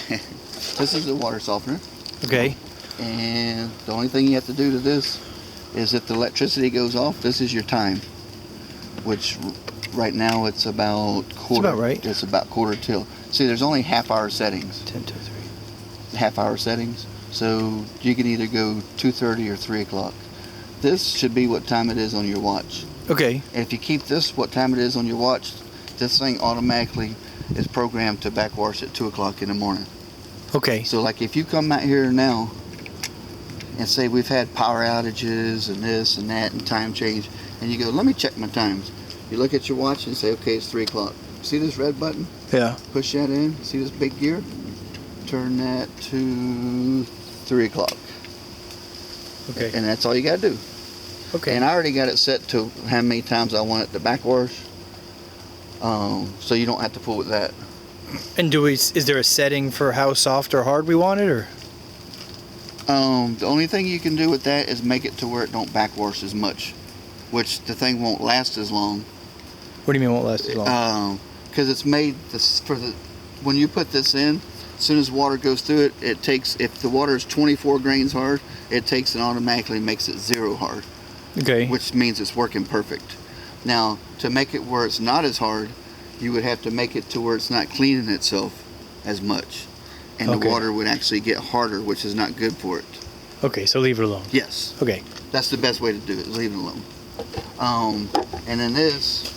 This is a water softener. Okay. And the only thing you have to do to this is if the electricity goes off, this is your time. Which right now it's about quarter. That's about right. It's about quarter till. See, there's only half-hour settings. 10 to 3. Half-hour settings. So you can either go 2:30 or 3 o'clock. This should be what time it is on your watch. Okay. And if you keep this what time it is on your watch, this thing automatically is programmed to backwash at 2 o'clock in the morning. Okay. So like if you come out here now and say we've had power outages and this and that and time change, and you go, let me check my times. You look at your watch and say, okay, it's 3 o'clock. See this red button? Yeah. Push that in. See this big gear? Turn that to 3 o'clock. Okay. And that's all you got to do. Okay. And I already got it set to how many times I want it to backwash. So you don't have to fool with that. And is there a setting for how soft or hard we want it, or? The only thing you can do with that is make it to where it don't backwash as much, which the thing won't last as long. What do you mean won't last as long? Because it's made when you put this in, as soon as water goes through it, it takes, if the water is 24 grains hard, it takes and automatically makes it 0 hard. Okay. Which means it's working perfect. Now, to make it where it's not as hard, you would have to make it to where it's not cleaning itself as much. And the water would actually get harder, which is not good for it. Okay, so leave it alone. Yes. Okay. That's the best way to do it, leave it alone. And then this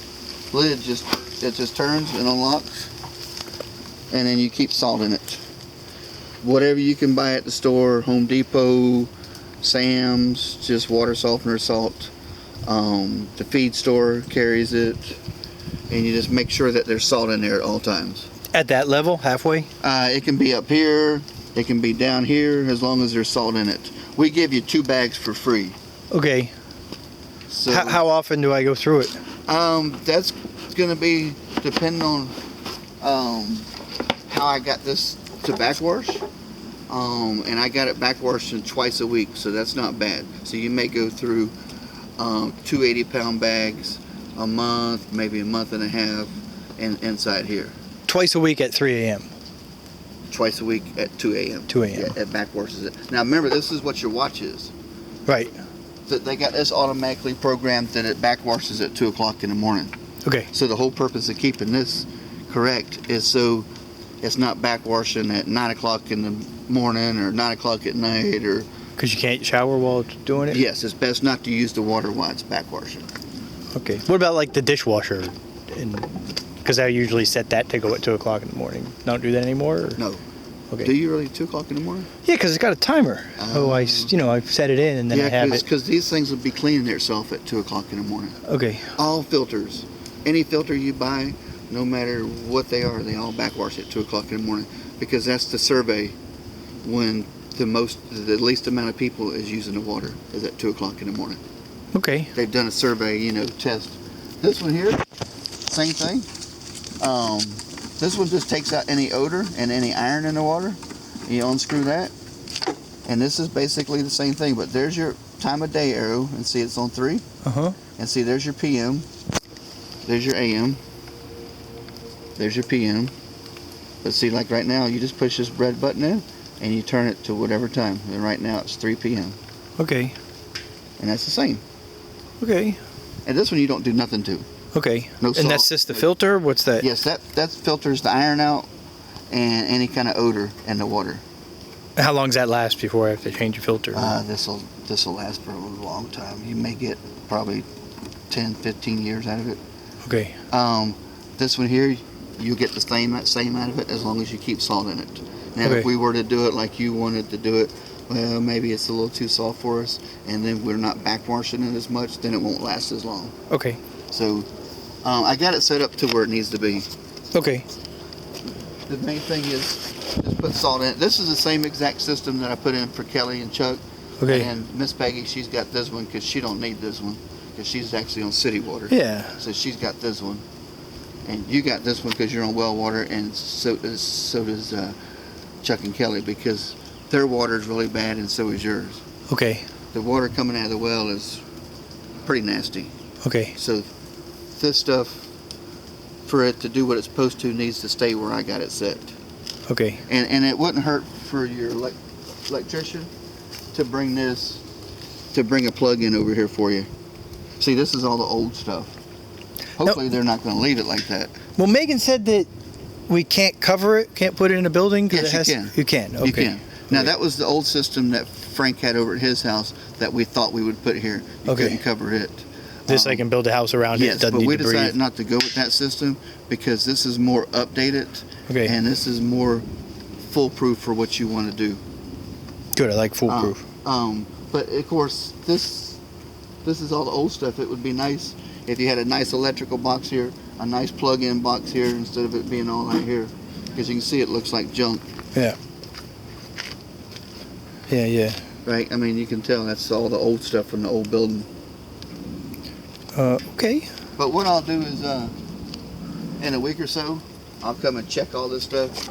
lid just turns and unlocks, and then you keep salt in it. Whatever you can buy at the store, Home Depot, Sam's, just water softener, salt. The feed store carries it, and you just make sure that there's salt in there at all times. At that level, halfway? It can be up here, it can be down here, as long as there's salt in it. We give you 2 bags for free. Okay. So How often do I go through it? that's going to be depending on how I got this to backwash. And I got it backwashing twice a week, so that's not bad. So you may go through 2 80-pound bags a month, maybe a month and a half, inside here. Twice a week at 3 a.m. Twice a week at 2 a.m. 2 a.m. Yeah, it backwashes it. Now remember, this is what your watch is. Right. They got this automatically programmed that it backwashes at 2 o'clock in the morning. Okay. So the whole purpose of keeping this correct is so it's not backwashing at 9 o'clock in the morning or 9 o'clock at night, or Because you can't shower while doing it? yes, it's best not to use the water while it's backwashing. Okay. What about like the dishwasher? Because I usually set that to go at 2 o'clock in the morning. Don't do that anymore? Or? No. Okay. Do you really 2 o'clock in the morning? Yeah, because it's got a timer. I set it in and then I have it. because these things will be cleaning themselves at 2 o'clock in the morning. Okay. All filters, any filter you buy, no matter what they are, they all backwash at 2 o'clock in the morning, because that's the survey when the least amount of people is using the water is at 2 o'clock in the morning. Okay. They've done a survey, test. This one here, same thing. This one just takes out any odor and any iron in the water. You unscrew that, and this is basically the same thing, but there's your time of day arrow, and see it's on 3. And see there's your PM, there's your AM, there's your PM. But see, like right now, you just push this red button in and you turn it to whatever time, and right now it's 3 p.m. Okay. And that's the same. Okay. And this one you don't do nothing to. Okay. No and salt. that's just the filter? What's that? Yes, that filters the iron out and any kind of odor in the water. How long does that last before I have to change the filter? This'll last for a long time. You may get probably 10, 15 years out of it. Okay. This one here, you get the same out of it as long as you keep salt in it. Now, Okay. if we were to do it like you wanted to do it, well, maybe it's a little too soft for us, and then we're not backwashing it as much, then it won't last as long. Okay. So, I got it set up to where it needs to be. Okay. The main thing is just put salt in it. This is the same exact system that I put in for Kelly and Chuck. Okay. And Miss Peggy, she's got this one because she don't need this one because she's actually on city water. Yeah. So she's got this one, and you got this one because you're on well water, and so does Chuck and Kelly, because their water is really bad, and so is yours. Okay. The water coming out of the well is pretty nasty. Okay. So this stuff, for it to do what it's supposed to, needs to stay where I got it set. Okay. And it wouldn't hurt for your electrician to bring a plug in over here for you. See, this is all the old stuff. Hopefully they're not going to leave it like that. Well, Megan said that we can't cover it, can't put it in a building. 'Cause Yes, you can. You can. Okay. You can. Now that was the old system that Frank had over at his house that we thought we would put here. You couldn't cover it. This I can build a house around it. Yes, Doesn't but need we to breathe. decided not to go with that system because this is more updated. Okay. And this is more foolproof for what you want to do. Good. I like foolproof. But of course, this is all the old stuff. It would be nice if you had a nice electrical box here, a nice plug-in box here, instead of it being all right here. Because you can see it looks like junk. Yeah. Yeah. Yeah. Right? I mean, you can tell that's all the old stuff from the old building. Okay. But what I'll do is, in a week or so, I'll come and check all this stuff